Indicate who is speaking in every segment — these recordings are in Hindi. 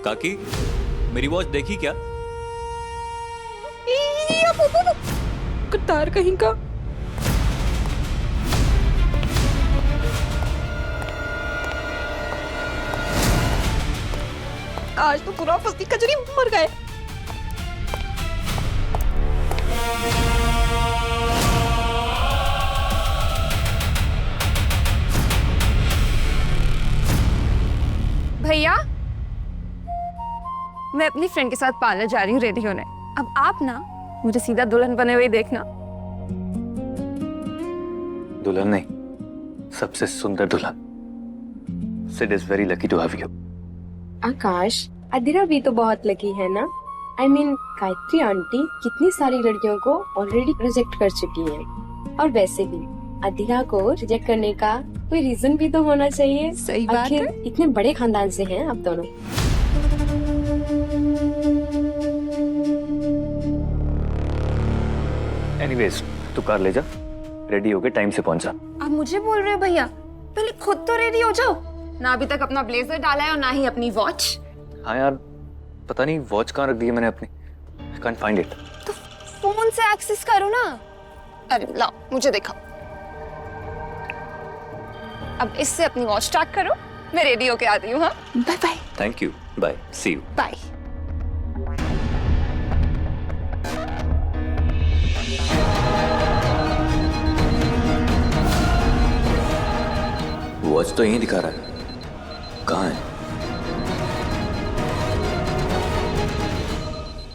Speaker 1: काकी, मेरी वॉच देखी क्या?
Speaker 2: कुत्तार कहीं का। आज तो पूरा फस्ती कचरी मर गए।
Speaker 3: भैया, मैं अपनी फ्रेंड के साथ पार्लर जा रही हूँ रेडी होने। अब आप ना मुझे सीधा दुल्हन बने हुए देखना।
Speaker 1: दुल्हन नहीं, सबसे सुंदर दुल्हन। Sid is very lucky to have you.
Speaker 4: Akash, Adira भी तो बहुत लकी है ना। I mean, गायत्री आंटी कितनी सारी लड़कियों को ऑलरेडी रिजेक्ट कर चुकी हैं। और वैसे भी अदिरा को रिजेक्ट करने का कोई रीजन भी तो होना चाहिए।
Speaker 3: सही बात
Speaker 4: आखिर
Speaker 3: है।
Speaker 4: इतने बड़े खानदान से हैं आप दोनों।
Speaker 1: एनीवेज, तू कार ले जा, रेडी होके टाइम से पहुंचा।
Speaker 3: आप मुझे बोल रहे हो भैया? पहले खुद तो रेडी हो जाओ ना। अभी तक अपना ब्लेजर डाला है और ना ही अपनी वॉच।
Speaker 1: हाँ यार, पता नहीं वॉच कहाँ रख दी है मैंने अपनी। I can't find it.
Speaker 3: तो फोन से एक्सेस करो ना। अरे लाओ, मुझे दिखाओ। अब इससे अपनी वॉच स्टार्ट करो। मैं रेडी होके आती हूँ। हाँ, bye bye.
Speaker 1: Thank you, bye, see you.
Speaker 3: Bye.
Speaker 1: Watch तो यहीं दिखा रहा है, कहाँ है?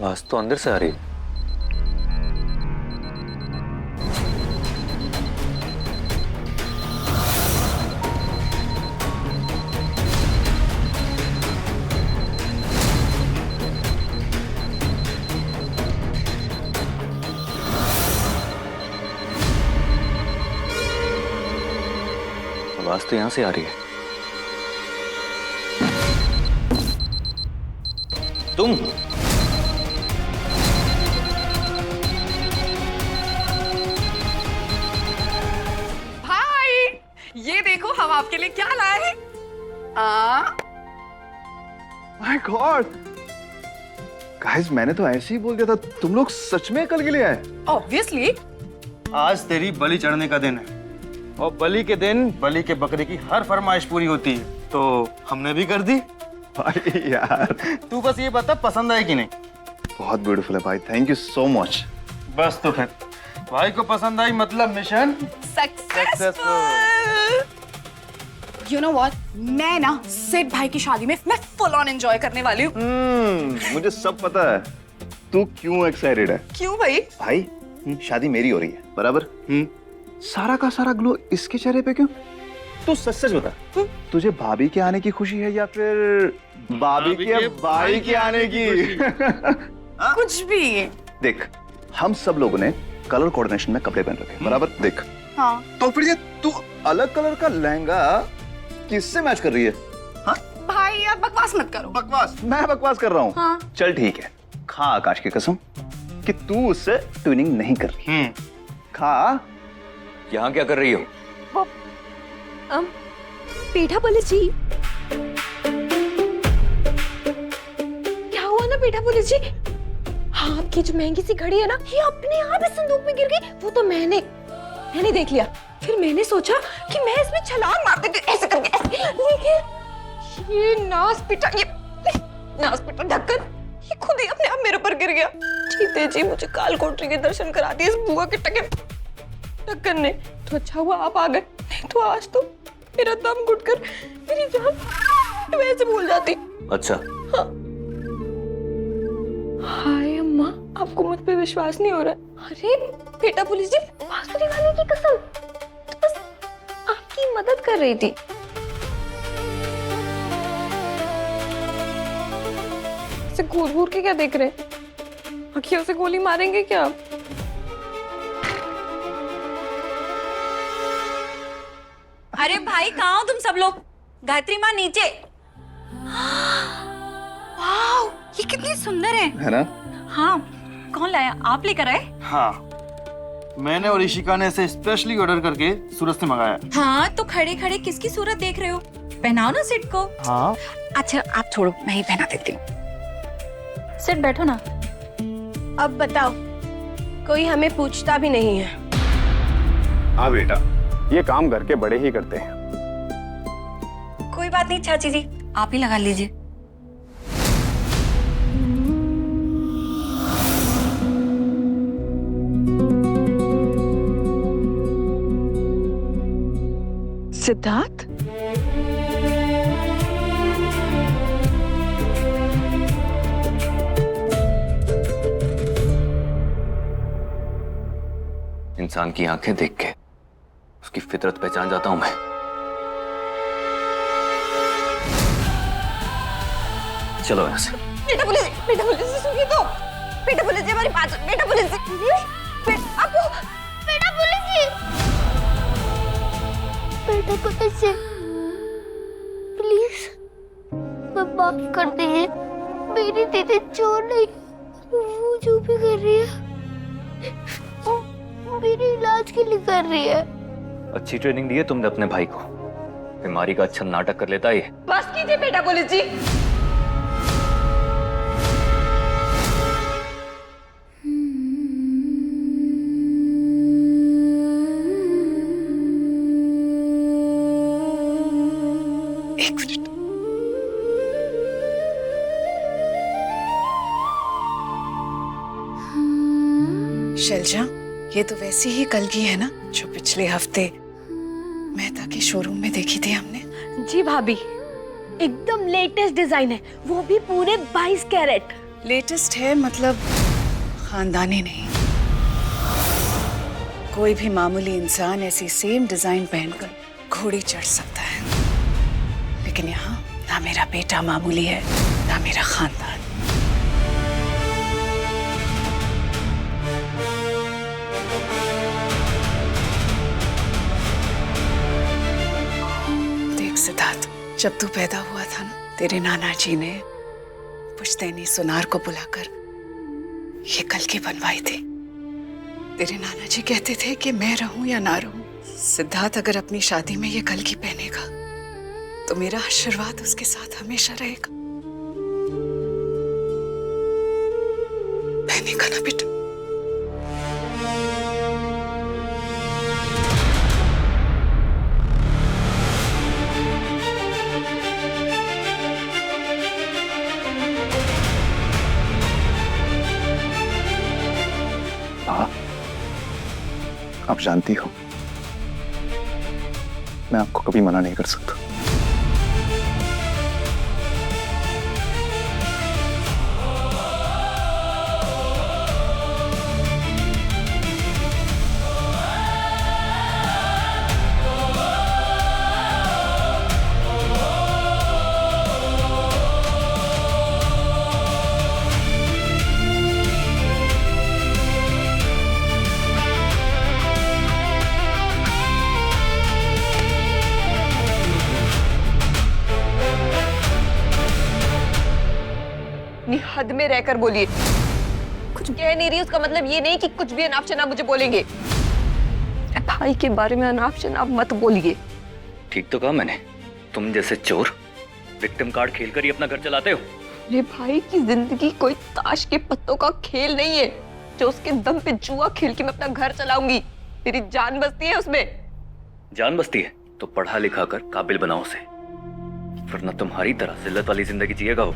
Speaker 1: आवाज तो अंदर से आ रही है। आवाज तो यहां से आ रही है। तुम
Speaker 2: भाई, ये देखो हम आपके लिए क्या लाए हैं।
Speaker 5: माय गॉड गाइस, मैंने तो ऐसे ही बोल दिया था। तुम लोग सच में कल के लिए आए?
Speaker 2: ऑब्वियसली।
Speaker 6: आज तेरी बलि चढ़ने का दिन है और बलि के दिन बलि के बकरे की हर फरमाइश पूरी होती है, तो हमने भी कर दी।
Speaker 5: भाई यार,
Speaker 6: तू बस ये बता पसंद आई कि नहीं।
Speaker 5: बहुत ब्यूटीफुल है भाई, थैंक यू सो मच।
Speaker 6: बस तो फिर भाई को पसंद आई मतलब mission
Speaker 2: successful. You know what, मैं ना सिड भाई की शादी में मैं फुल ऑन एंजॉय करने वाली हूँ।
Speaker 5: मुझे सब पता है तू क्यों एक्साइटेड है।
Speaker 2: क्यों भाई?
Speaker 5: भाई, शादी मेरी हो रही है, बराबर? सारा का सारा ग्लो इसके चेहरे पे क्यों? तू सच सच बता, तुझे भाभी के आने की खुशी है या फिर भाभी के भाई के आने की?
Speaker 2: कुछ भी।
Speaker 5: देख, हम सब लोगों ने कलर कोऑर्डिनेशन में कपड़े पहन रखे, बराबर? देख,
Speaker 2: हाँ।
Speaker 5: तो फिर ये तू अलग कलर का लहंगा किससे मैच कर रही है? हाँ?
Speaker 2: भाई यार बकवास मत करो।
Speaker 5: बकवास? मैं बकवास कर रहा हूँ?
Speaker 2: हाँ।
Speaker 5: चल ठीक है, खा आकाश की कसम कि तू उससे ट्विनिंग नहीं कर रही। खा।
Speaker 1: यहाँ क्या कर रही हो?
Speaker 2: पेठा पुलिस जी, क्या हुआ ना पेठा पुलिस जी? हाँ, आपकी जो महंगी सी घड़ी है ना, ये अपने आप इस संदूक में गिर गई। वो तो मैंने देख लिया। फिर मैंने सोचा कि मैं इसमें छलांग मार देती ऐसे करके ऐसे। लेकिन ये नास पिटा ढक्कन ये खुद ही अपने आप मेरे ऊपर गिर गया। जीते जी मुझे काल कोठरी के दर्शन करा दिए इस बुआ के ढक्कन ने। तो अच्छा हुआ आप आ गए, नहीं तो आज तो मेरा दम घुटकर मेरी जान वैसे भूल जाती।
Speaker 1: अच्छा।
Speaker 2: हाँ। हाय अम्मा, आपको मुझ पे विश्वास नहीं हो रहा? अरे बेटा पुलिस जी, बांसुरी वाले की कसम, तो बस आपकी मदद कर रही थी। ऐसे घूर घूर के क्या देख रहे? आँखियों से गोली मारेंगे क्या आप?
Speaker 7: अरे भाई, कहाँ हो तुम सब लोग? गायत्री माँ नीचे। वाह, ये कितनी सुंदर है
Speaker 5: ना?
Speaker 7: हाँ, कौन लाया? आप लेकर आए?
Speaker 6: हाँ, मैंने और ईशिका ने इसे स्पेशली ऑर्डर करके सूरत से मंगाया।
Speaker 7: हाँ, तो खड़े खड़े किसकी सूरत देख रहे हो? पहनाओ ना सिड को।
Speaker 6: हाँ
Speaker 7: अच्छा आप छोड़ो, मैं ही पहना देती हूँ।
Speaker 2: सिड बैठो ना। अब बताओ, कोई हमें पूछता भी नहीं है।
Speaker 8: हाँ बेटा, ये काम घर के बड़े ही करते हैं।
Speaker 7: कोई बात नहीं चाची जी, आप ही लगा लीजिए।
Speaker 2: सिद्धार्थ,
Speaker 1: इंसान की आंखें देख के उसकी फितरत पहचान जाता हूं मैं। चलो यहाँ से।
Speaker 2: बेटा पुलिस सुनिए तो। बेटा पुलिस जी हमारी बात। बेटा पुलिस जी, आपको बेटा पुलिस जी,
Speaker 9: बेटा पुलिस जी, प्लीज मैं माफ कर दीजिए। मेरी दीदी चोर नहीं, वो जो भी कर रही है वो मेरे इलाज के लिए कर रही है।
Speaker 1: अच्छी ट्रेनिंग दी है तुमने अपने भाई को। बीमारी का अच्छा नाटक कर लेता है ये।
Speaker 2: बस कीजिए बेटा पुलिस जी।
Speaker 7: एक मिनट।
Speaker 10: शैलजा, ये तो वैसी ही कल की है ना जो पिछले हफ्ते मेहता के शोरूम में देखी थी हमने।
Speaker 2: जी भाभी, एकदम लेटेस्ट डिजाइन है, वो भी पूरे 22 कैरेट।
Speaker 10: लेटेस्ट है मतलब खानदानी नहीं। कोई भी मामूली इंसान ऐसी सेम डिजाइन पहनकर घोड़ी चढ़ सकता है, लेकिन यहाँ ना मेरा बेटा मामूली है ना मेरा खानदान। देख सिद्धार्थ, जब तू पैदा हुआ था ना, तेरे नाना जी ने पुश्तैनी सुनार को बुलाकर ये कलगी बनवाई थी। तेरे नाना जी कहते थे कि मैं रहूं या ना रहूं, सिद्धार्थ अगर अपनी शादी में ये कलगी पहनेगा तो मेरा आशीर्वाद उसके साथ हमेशा रहेगा। पहनेगा ना बेटा?
Speaker 5: आप जानती हो मैं आपको कभी मना नहीं कर सकता।
Speaker 2: हद में रहकर बोलिए। कुछ कह नहीं रही उसका मतलब ये नहीं कि कुछ भी अनाप शनाप मुझे बोलेंगे। भाई के बारे में अनाप शनाप मत बोलिए।
Speaker 1: ठीक तो कहा मैंने, तुम जैसे चोर विक्टिम कार्ड खेलकर ही अपना घर चलाते हो।
Speaker 2: मेरे भाई की जिंदगी कोई ताश के पत्तों का खेल नहीं है जो उसके दम पे जुआ खेल के मैं अपना घर चलाऊंगी। मेरी जान बसती है उसमें।
Speaker 1: जान बसती है तो पढ़ा लिखा कर काबिल बनाओ उसे, वरना तुम्हारी तरह जिल्लत वाली जिंदगी जिएगा वो।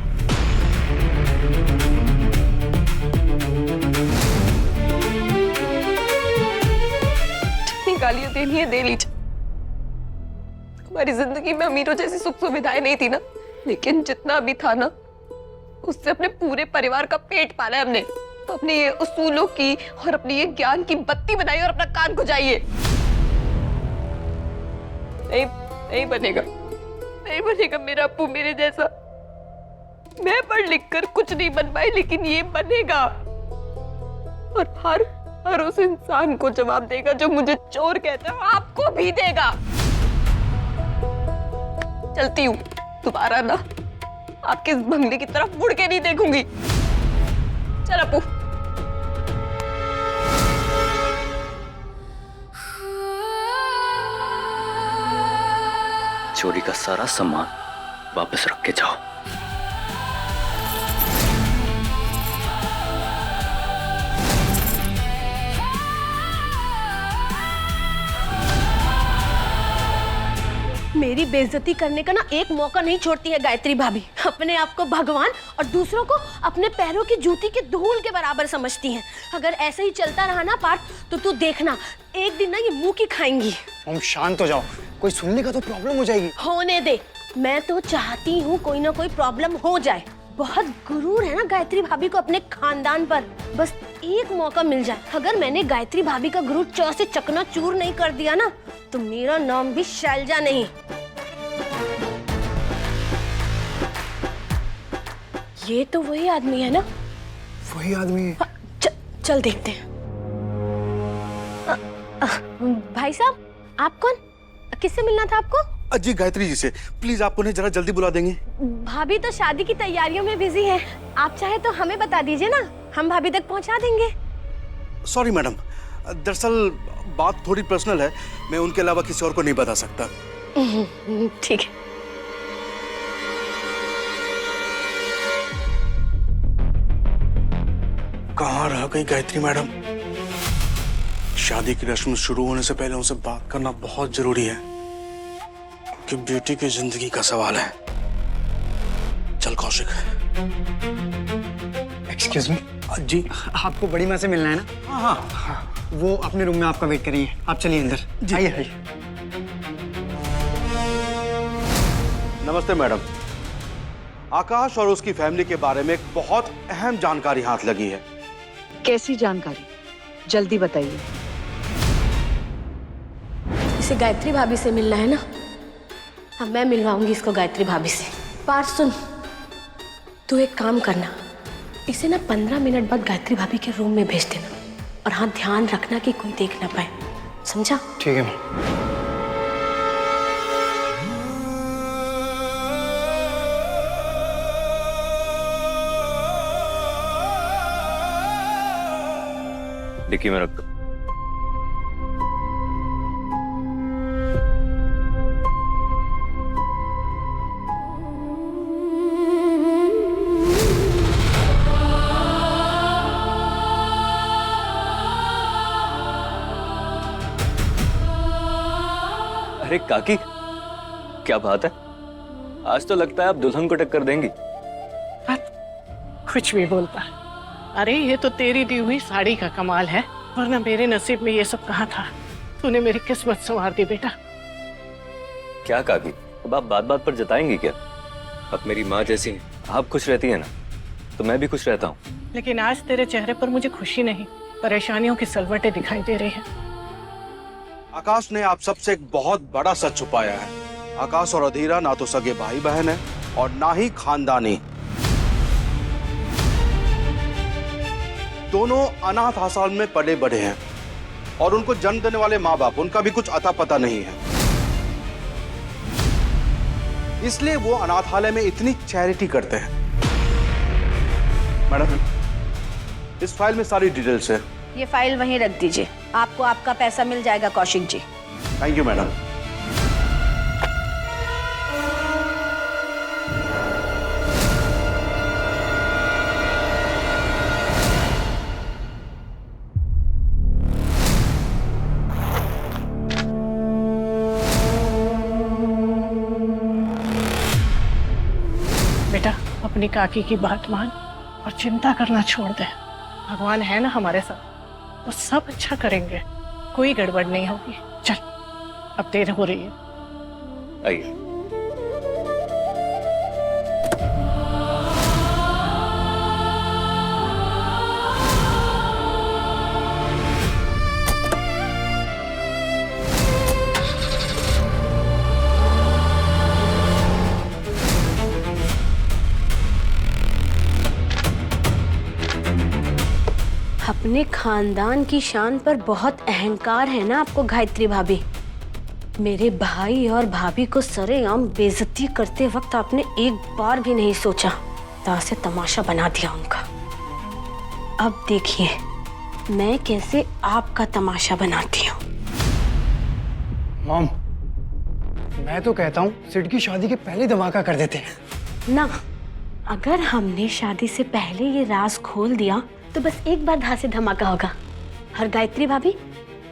Speaker 2: जितनी गालियां देनी है दे लीजिए। हमारी जिंदगी में अमीरों जैसी सुख सुविधाएं नहीं थी ना, लेकिन जितना भी था ना उससे अपने पूरे परिवार का पेट पाला है हमने। तो अपने ये उसूलों की और अपने ये ज्ञान की बत्ती बनाइए और अपना कान खुजाइए। नहीं बनेगा, नहीं बनेगा मेरा अप्पू मेरे जैसा। मैं पढ़ लिख कर कुछ नहीं बन पाई, लेकिन ये बनेगा और हर उस इंसान को जवाब देगा जो मुझे चोर कहता है, आपको भी देगा। चलती हूँ, दोबारा ना आपके इस बंगले की तरफ मुड़ के नहीं देखूंगी। चल अप्पू।
Speaker 1: चोरी का सारा सामान वापस रख के जाओ।
Speaker 2: मेरी बेइज्जती करने का ना एक मौका नहीं छोड़ती है गायत्री भाभी। अपने आप को भगवान और दूसरों को अपने पैरों की जूती के धूल के बराबर समझती हैं। अगर ऐसे ही चलता रहा ना पार्थ, तो तू देखना एक दिन ना ये मुंह की खाएंगी।
Speaker 6: हम शांत हो जाओ, कोई सुनने का तो प्रॉब्लम हो जाएगी।
Speaker 2: होने दे, मैं तो चाहती हूँ कोई ना कोई प्रॉब्लम हो जाए। बहुत गुरूर है ना गायत्री भाभी को अपने खानदान पर। बस एक मौका मिल जाए, अगर मैंने गायत्री भाभी का गुरूर च से चकनाचूर नहीं कर दिया ना, तो मेरा नाम भी शैलजा नहीं। ये तो वही आदमी है ना?
Speaker 6: वही आदमी है।
Speaker 2: चल देखते हैं। भाई साहब, आप कौन? किससे मिलना था आपको?
Speaker 6: जी गायत्री जी से। प्लीज आप उन्हें जरा जल्दी बुला देंगे।
Speaker 2: भाभी तो शादी की तैयारियों में बिजी हैं। आप चाहे तो हमें बता दीजिए ना, हम भाभी तक पहुंचा देंगे।
Speaker 6: सॉरी मैडम, दरअसल बात थोड़ी पर्सनल है, मैं उनके अलावा किसी और को नहीं बता सकता।
Speaker 2: ठीक है।
Speaker 6: कहाँ रह गई गायत्री मैडम? शादी की रस्म शुरू होने से पहले उनसे बात करना बहुत जरूरी है, कि बेटी की जिंदगी का सवाल है। चल कौशिक।
Speaker 11: Excuse me.
Speaker 6: जी
Speaker 11: आपको बड़ी माँ से मिलना है ना?
Speaker 6: हाँ,
Speaker 11: वो अपने रूम में आपका वेट कर रही है, आप चलिए अंदर। आइए आइए।
Speaker 6: नमस्ते मैडम। आकाश और उसकी फैमिली के बारे में एक बहुत अहम जानकारी हाथ लगी है।
Speaker 10: कैसी जानकारी? जल्दी बताइए।
Speaker 2: इसे गायत्री भाभी से मिलना है ना? हाँ, मैं मिलवाऊंगी इसको गायत्री भाभी से। पार्थ सुन, तू एक काम करना, इसे ना 15 मिनट बाद गायत्री भाभी के रूम में भेज देना। और हाँ, ध्यान रखना कि कोई देख ना पाए, समझा?
Speaker 11: ठीक है।
Speaker 1: डिक्की में रख दो। अरे काकी, क्या बात है? आज तो लगता है आप दुल्हन को टक्कर देंगी।
Speaker 10: कुछ भी बोलता है। अरे ये तो तेरी दी हुई साड़ी का कमाल है, वरना मेरे नसीब में ये सब कहाँ था। तूने मेरी किस्मत संवार दी बेटा।
Speaker 1: क्या काकी, अब आप बात बात पर जताएंगी क्या? अब मेरी माँ जैसी हैं, आप खुश रहती है ना, तो मैं भी खुश रहता हूँ।
Speaker 10: लेकिन आज तेरे चेहरे पर मुझे खुशी नहीं, परेशानियों की सलवटें दिखाई दे रही हैं।
Speaker 6: आकाश ने आप सबसे एक बहुत बड़ा सच छुपाया है। आकाश और अधीरा ना तो सगे भाई बहन है और ना ही खानदानी। दोनों अनाथ आश्रम में पले बढ़े हैं और उनको जन्म देने वाले माँ बाप, उनका भी कुछ अता पता नहीं है। इसलिए वो अनाथालय में इतनी चैरिटी करते हैं। मैडम, इस फाइल में सारी डिटेल्स है।
Speaker 2: ये फाइल वहीं रख दीजिए, आपको आपका पैसा मिल जाएगा Kaushik ji.
Speaker 6: Thank you madam.
Speaker 10: बेटा, अपनी काकी की बात मान और चिंता करना छोड़ दे। भगवान है ना हमारे साथ, वो सब अच्छा करेंगे, कोई गड़बड़ नहीं होगी। चल, अब देर हो रही है।
Speaker 1: आइए।
Speaker 2: अपने खानदान की शान पर बहुत अहंकार है ना आपको गायत्री भाभी। मेरे भाई और भाभी को सरेआम बेइज्जती करते वक्त आपने एक बार भी नहीं सोचा, तासे तमाशा बना दिया उनका। अब देखिए मैं कैसे आपका तमाशा बनाती हूँ।
Speaker 11: मॉम, मैं तो कहता हूँ सिड की शादी के पहले धमाका कर देते हैं।
Speaker 2: ना, अगर हमने शादी से पहले ये राज खोल दिया तो बस एक बार धांसे धमाका होगा और गायत्री भाभी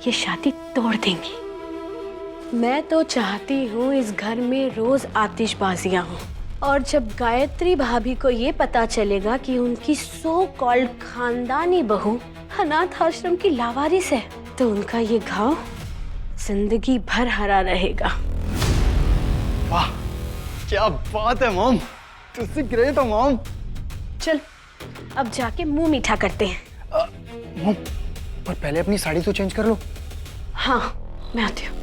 Speaker 2: ये शादी तोड़ देंगी। मैं तो चाहती हूँ इस घर में रोज आतिशबाजियां हों, और जब गायत्री भाभी को ये पता चलेगा कि उनकी सो कॉल्ड खानदानी बहू अनाथ आश्रम की लावारिस है, तो उनका ये घाव जिंदगी भर हरा रहेगा।
Speaker 11: वाह, क्या बात है मॉम, तुझसे ग्रेट हो मॉम।
Speaker 2: चल अब जाके मुंह मीठा करते हैं।
Speaker 11: मॉम, पर पहले अपनी साड़ी तो चेंज कर लो।
Speaker 2: हाँ, मैं आती हूँ।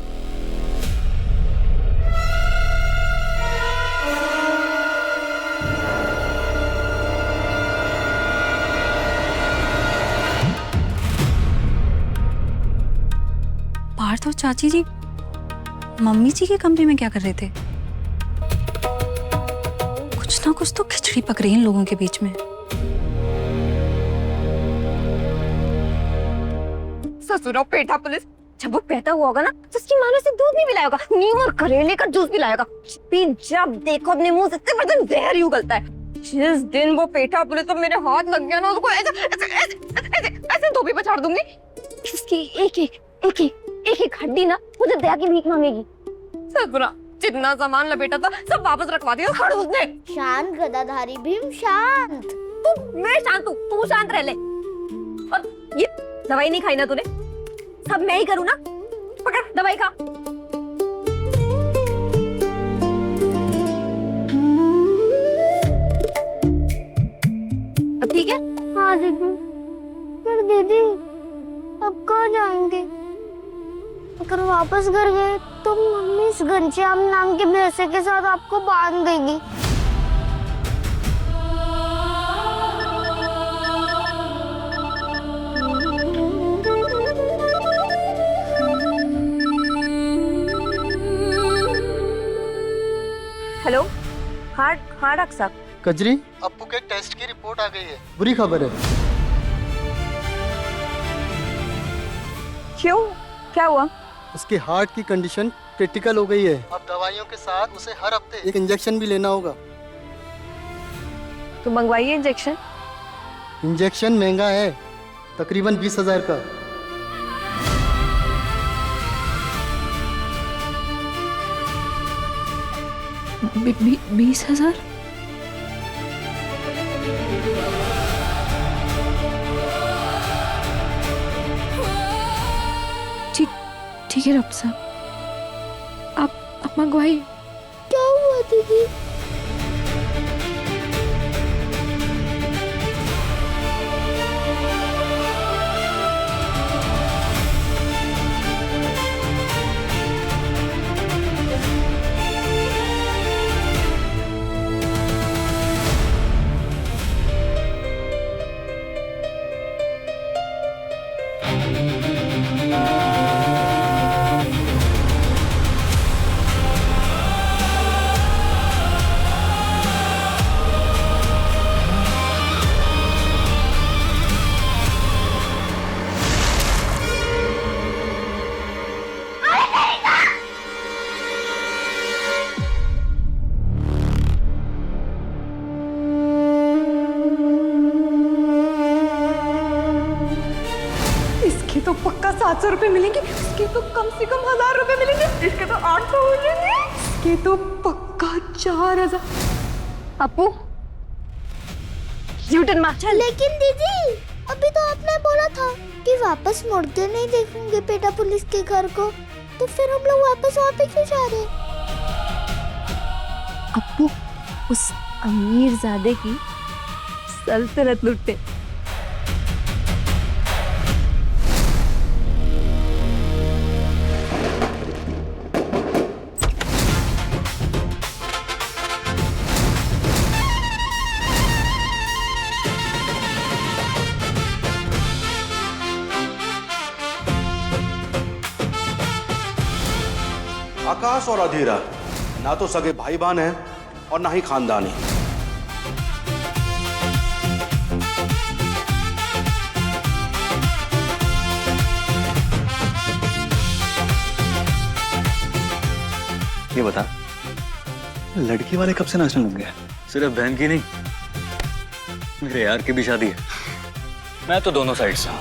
Speaker 7: बाहर तो चाची जी मम्मी जी के कमरे में क्या कर रहे थे? कुछ ना कुछ तो खिचड़ी पक रही है इन लोगों के बीच में।
Speaker 3: ससुरा पेटा पुलिस, जब वो पैदा हुआ होगा ना तो उसकी माँ ने उसे दूध नहीं पिलाया होगा, नीम और करेले का जूस पिलाया होगा। फिर जब देखो अपने मुंह से इतने बर्तन जहर ही उगलता है। जिस दिन वो पेटा पुलिस तो मेरे हाथ लग गया ना, उसको ऐसे ऐसे ऐसे ऐसे ऐसे धोबी पे छाड़ दूंगी। उसकी एक एक हड्डी ना मुझे दया की भीख मांगेगी। ससुरा जितना सामान लपेटा था सब वापस रखवा दिया खड़ूस ने।
Speaker 9: शांत गदाधारी भीम, शांत।
Speaker 3: मैं शांत हूँ, तू शांत रह ले। और ये दवाई नहीं खाई ना तूने? सब मैं ही करूँ ना? पकड़ दवाई खा। अब ठीक है?
Speaker 9: हाँ दीदी। पर दीदी अब कहाँ जाएंगे? अगर वापस घर गए तो मम्मी इस घनश्याम नाम के भैंसे के साथ आपको बांध देगी।
Speaker 3: हेलो, हाँ डॉक्टर साहब।
Speaker 11: कजरी, अप्पू के टेस्ट की रिपोर्ट आ गई है, बुरी खबर है।
Speaker 3: क्यों, क्या हुआ?
Speaker 11: उसके हार्ट की कंडीशन क्रिटिकल हो गई है। अब दवाइयों के साथ उसे हर हफ्ते एक इंजेक्शन भी लेना होगा।
Speaker 3: तो मंगवाइए इंजेक्शन।
Speaker 11: इंजेक्शन महंगा है, तकरीबन 20,000 का।
Speaker 2: 20,000? ठीक है डॉक्टर साहब, आप मंगवाइए।
Speaker 9: क्या हुआ दीदी?
Speaker 2: तो पक्का 700 रुपए मिलेंगे, इसके तो कम से कम 1000 रुपए मिलेंगे, इसके तो 800 मिलेंगे, इसके तो पक्का 4000।
Speaker 3: अपू यूटर्न मार चल।
Speaker 9: लेकिन दीदी अभी तो आपने बोला था कि वापस मुड़ के नहीं देखेंगे पेटा पुलिस के घर को, तो फिर हम लोग वापस वहाँ पे क्यों जा रहे?
Speaker 2: अपू उस अमीरजादे की सल्तनत लुटे।
Speaker 6: आकाश और अधीरा ना तो सगे भाई बहन हैं और ना ही खानदानी।
Speaker 1: ये बता,
Speaker 5: लड़की वाले कब से नाचने लग गए?
Speaker 1: सिर्फ बहन की नहीं, मेरे यार की भी शादी है। मैं तो दोनों साइड से हूँ।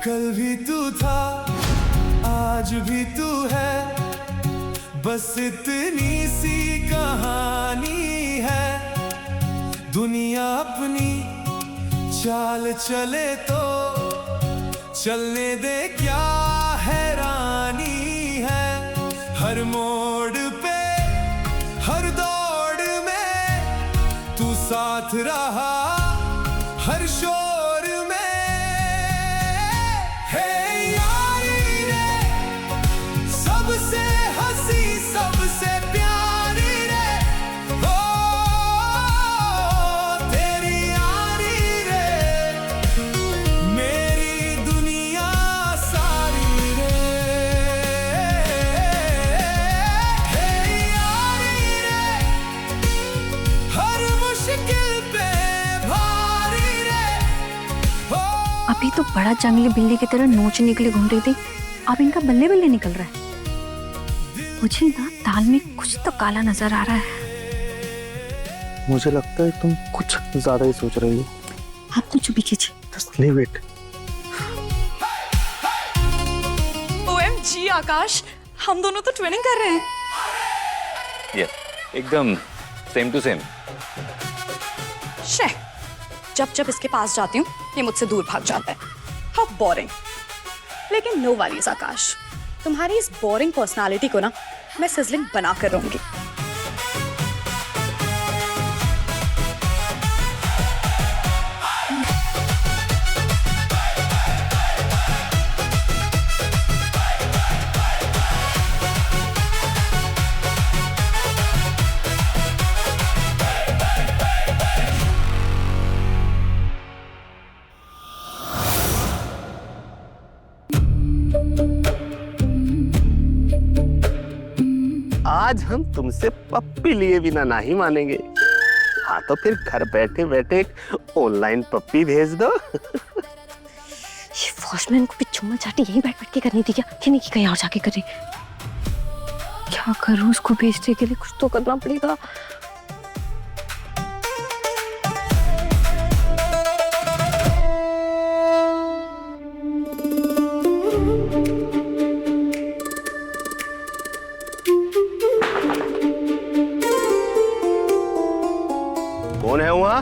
Speaker 12: कल भी तू था, आज भी तू है, बस इतनी सी कहानी है। दुनिया अपनी चाल चले तो चलने दे, क्या हैरानी है। हर मोड़ पे, हर दौड़ में तू साथ रहा, हर शोर में। हे यारी रे, सबसे हंसी, सबसे प्यारी रे, ओ तेरी यारी रे, मेरी दुनिया सारी रे। हे यारी रे, हर मुश्किल पे भारी रे, ओ।
Speaker 3: अभी तो बड़ा जंगली बिल्ली की तरह नोचने के लिए घूम रही थी, अब इनका बल्ले बल्ले निकल रहा है। मुझे ना दाल में कुछ तो काला नजर आ रहा है।
Speaker 11: मुझे लगता है तुम कुछ ज्यादा ही सोच रही हो।
Speaker 3: आप तो चुप ही कीजिए।
Speaker 11: Just leave it.
Speaker 7: OMG आकाश, हम दोनों तो ट्विनिंग कर रहे हैं।
Speaker 1: ये एकदम सेम टू सेम।
Speaker 7: शे, जब जब इसके पास जाती हूँ ये मुझसे दूर भाग जाता है। How boring. लेकिन नो वरीज आकाश, तुम्हारी इस बोरिंग पर्सनालिटी को ना मैं सिजलिंग बना कर रहूंगी।
Speaker 8: आज हम तुमसे पप्पी लिए बिना नहीं मानेंगे। हाँ तो फिर घर बैठे बैठे एक ऑनलाइन पप्पी भेज दो।
Speaker 3: ये वॉचमैन को भी चुम्मा चाटी यहीं बैठ बैठ के करनी थी क्या? कि नहीं कि कहीं और जाके करे? क्या करूं, उसको भेजने के लिए कुछ तो करना पड़ेगा।
Speaker 8: कौन है वहाँ?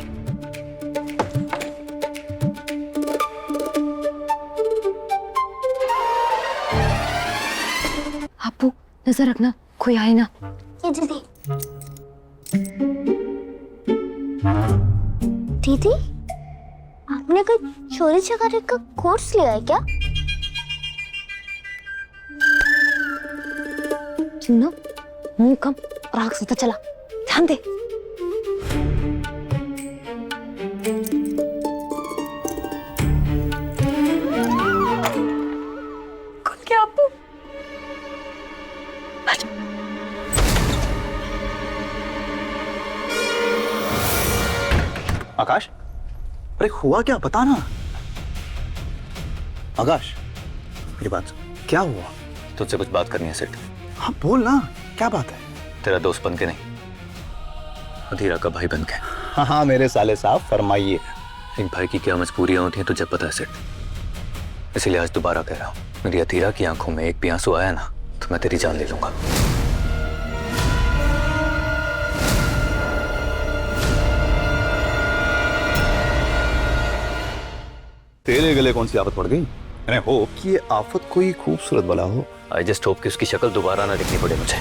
Speaker 3: आपू नजर रखना, कोई आए ना।
Speaker 9: दीदी दीदी, आपने कोई चोरी चकारी का कोर्स लिया है क्या?
Speaker 3: सुनो, मुंह कम और आग सीधा चला, ध्यान दे।
Speaker 5: आकाश, अरे हुआ क्या, बता ना। आकाश, मेरी बात सुन, क्या हुआ?
Speaker 1: तुझसे कुछ बात करनी है सेठ।
Speaker 5: हाँ बोल ना, क्या बात है?
Speaker 1: तेरा दोस्त बन के नहीं, अधीरा का भाई बन के।
Speaker 5: हाँ हाँ मेरे साले साहब, फरमाइए।
Speaker 1: एक भाई की क्या मजबूरियां होती हैं तुझे पता है सेठ। इसलिए आज दोबारा कह रहा हूँ, मेरी अधीरा की आंखों में एक भी आंसू आया ना तो मैं तेरी जान ले लूंगा।
Speaker 5: तेरे गले कौन सी आफत पड़ गई? मैंने होप कि ये आफत कोई खूबसूरत वाला हो।
Speaker 1: आई जस्ट होप कि उसकी शक्ल दोबारा ना दिखनी पड़े मुझे।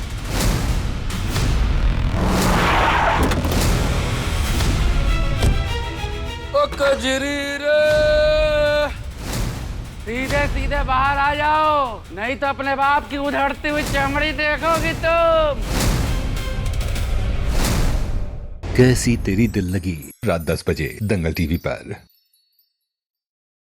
Speaker 12: ओ कजरी रे, सीधे सीधे बाहर आ जाओ, नहीं तो अपने बाप की उधड़ती हुई चमड़ी देखोगी तुम।
Speaker 13: कैसी तेरी दिल लगी, रात 10 बजे दंगल टीवी पर।